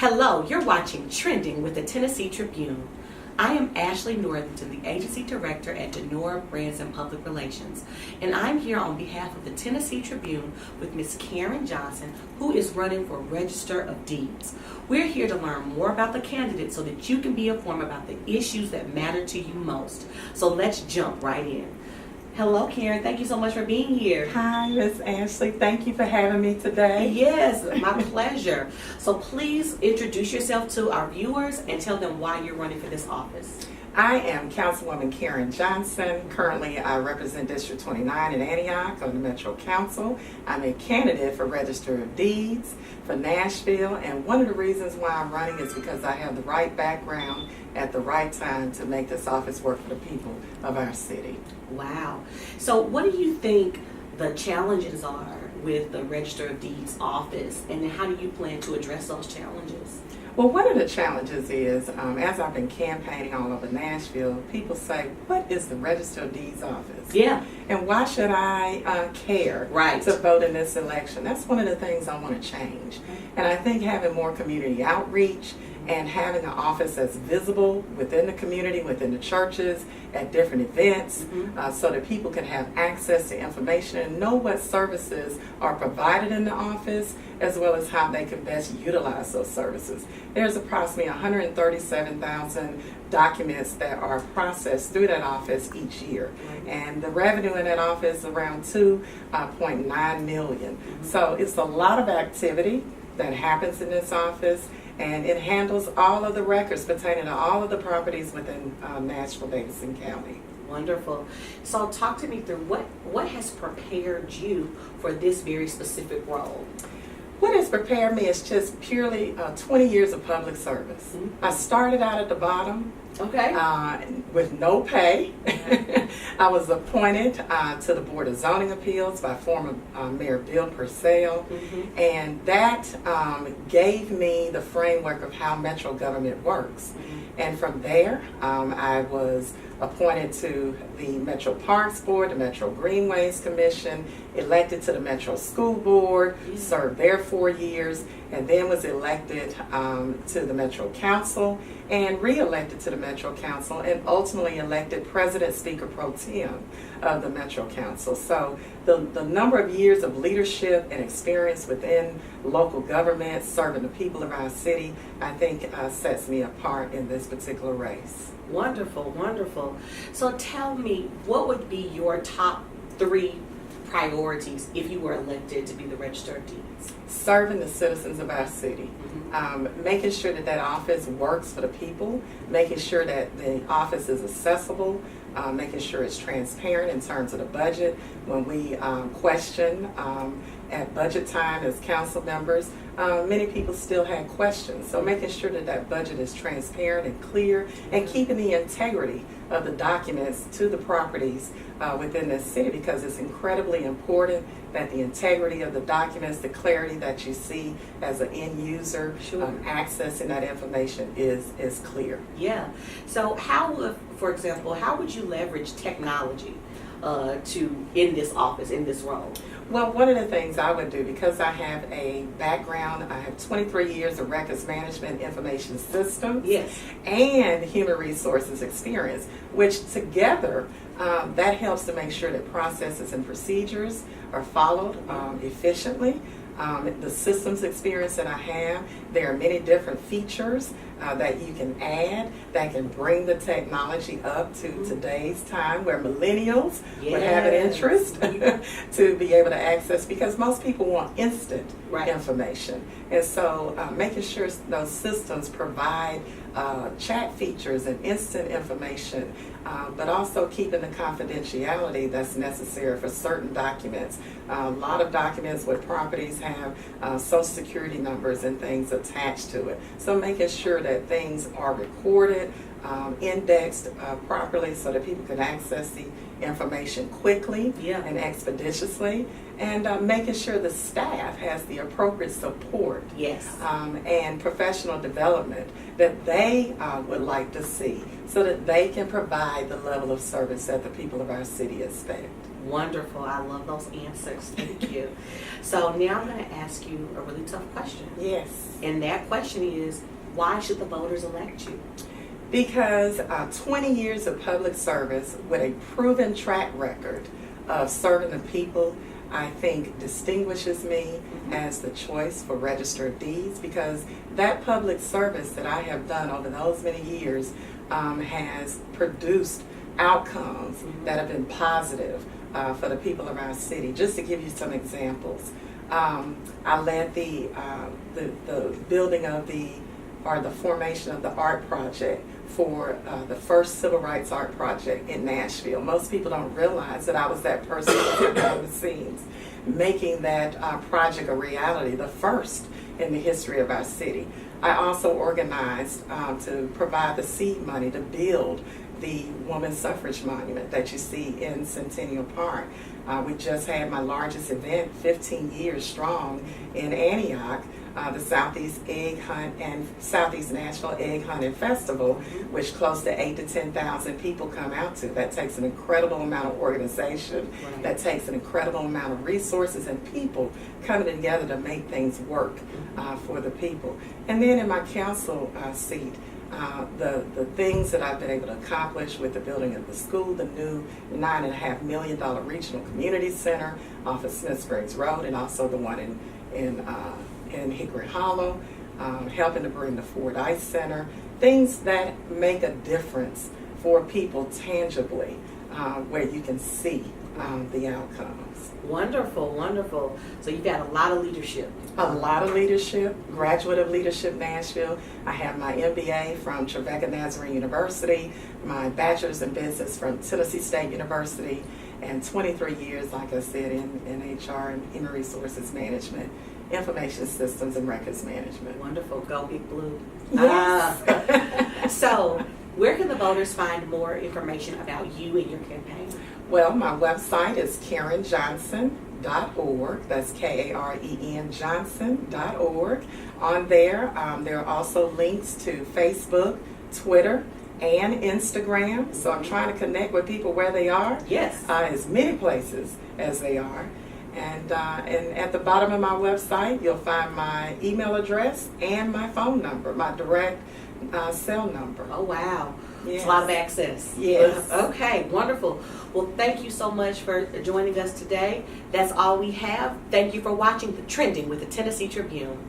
Hello, you're watching Trending with the Tennessee Tribune. I am Ashley Northington, the Agency Director at DENOR Brands and Public Relations, and I'm here on behalf of the Tennessee Tribune with Ms. Karen Johnson, who is running for Register of Deeds. We're here to learn more about the candidate so that you can be informed about the issues that matter to you most. So let's jump right in. Hello, Karen. Thank you so much for being here. Hi, Miss Ashley. Thank you for having me today. Yes, my pleasure. So please introduce yourself to our viewers and tell them why you're running for this office. I am Councilwoman Karen Johnson. Currently, I represent District 29 in Antioch on the Metro Council. I'm a candidate for Register of Deeds for Nashville, and one of the reasons why I'm running is because I have the right background at the right time to make this office work for the people of our city. Wow. So what do you think the challenges are with the Register of Deeds office, and how do you plan to address those challenges? Well, one of the challenges is, as I've been campaigning all over Nashville, people say, what is the Register of Deeds office? Yeah. And why should I care to vote in this election? That's one of the things I want to change. And I think having more community outreach and having an office that's visible within the community, within the churches, at different events, so that people can have access to information and know what services are provided in the office, as well as how they can best utilize those services. There's approximately 137,000 documents that are processed through that office each year. And the revenue in that office is around $2.9 million. So it's a lot of activity that happens in this office, and it handles all of the records pertaining to all of the properties within Nashville-Davidson County. Wonderful. So talk to me through what has prepared you for this very specific role? What has prepared me is just purely 20 years of public service. I started out at the bottom. Okay. With no pay. I was appointed to the Board of Zoning Appeals by former Mayor Bill Purcell, and that gave me the framework of how Metro government works. And from there, I was appointed to the Metro Parks Board, the Metro Greenways Commission, elected to the Metro School Board, served there 4 years, and then was elected to the Metro Council and re-elected to the Metro Council, and ultimately elected President Speaker Pro Tem of the Metro Council. So the number of years of leadership and experience within local government, serving the people of our city, I think sets me apart in this particular race. Wonderful, wonderful. So tell me, what would be your top 3 priorities if you were elected to be the Register of Deeds? Serving the citizens of our city, making sure that that office works for the people, making sure that the office is accessible, making sure it's transparent in terms of the budget. When we question at budget time as council members, many people still had questions. So making sure that that budget is transparent and clear, and keeping the integrity of the documents to the properties within this city, because it's incredibly important that the integrity of the documents, the clarity that you see as an end user accessing that information is clear. Yeah. So for example, how would you leverage technology in this office, in this role? Well, one of the things I would do, because I have a background, I have 23 years of records management, information systems, and human resources experience, which together that helps to make sure that processes and procedures are followed efficiently. The systems experience that I have, there are many different features that you can add that can bring the technology up to today's time, where millennials would have an interest to be able to access, because most people want instant information. And so making sure those systems provide chat features and instant information, but also keeping the confidentiality that's necessary for certain documents. A lot of documents with properties have social security numbers and things attached to it. So making sure that things are recorded, indexed properly, so that people can access the information quickly and expeditiously, and making sure the staff has the appropriate support and professional development that they would like to see, so that they can provide the level of service that the people of our city expect. Wonderful. I love those answers. Thank you. So now I'm going to ask you a really tough question. Yes. And that question is, why should the voters elect you? Because 20 years of public service with a proven track record of serving the people, I think distinguishes me as the choice for Register of Deeds, because that public service that I have done over those many years has produced outcomes that have been positive for the people of our city. Just to give you some examples, I led the building of the formation of the art project for the first civil rights art project in Nashville. Most people don't realize that I was that person behind the scenes making that project a reality, the first in the history of our city. I also organized to provide the seed money to build the Women's Suffrage Monument that you see in Centennial Park. We just had my largest event, 15 years strong, in Antioch, the Southeast Egg Hunt and Southeast National Egg Hunting Festival, which close to 8,000 to 10,000 people come out to. That takes an incredible amount of organization. Right. That takes an incredible amount of resources and people coming together to make things work for the people. And then in my council seat, the things that I've been able to accomplish with the building of the school, the new $9.5 million regional community center off of Smith Springs Road, and also the one in Hickory Hollow, helping to bring the Ford Ice Center, things that make a difference for people tangibly, where you can see the outcomes. Wonderful, wonderful. So you've got a lot of leadership. A lot of leadership, graduate of Leadership Nashville. I have my MBA from Trevecca Nazarene University, my bachelor's in business from Tennessee State University, and 23 years, like I said, in HR and human resources management, information systems, and records management. Wonderful. Go Big Blue. Yes. So where can the voters find more information about you and your campaign? Well, my website is KarenJohnson.org. That's KAREN Johnson.org. On there are also links to Facebook, Twitter, and Instagram. So I'm trying to connect with people where they are. Yes. As many places as they are. And at the bottom of my website, you'll find my email address and my phone number, my direct cell number. Oh, wow. Yes. It's a lot of access. Yes. Okay, wonderful. Well, thank you so much for joining us today. That's all we have. Thank you for watching The Trending with the Tennessee Tribune.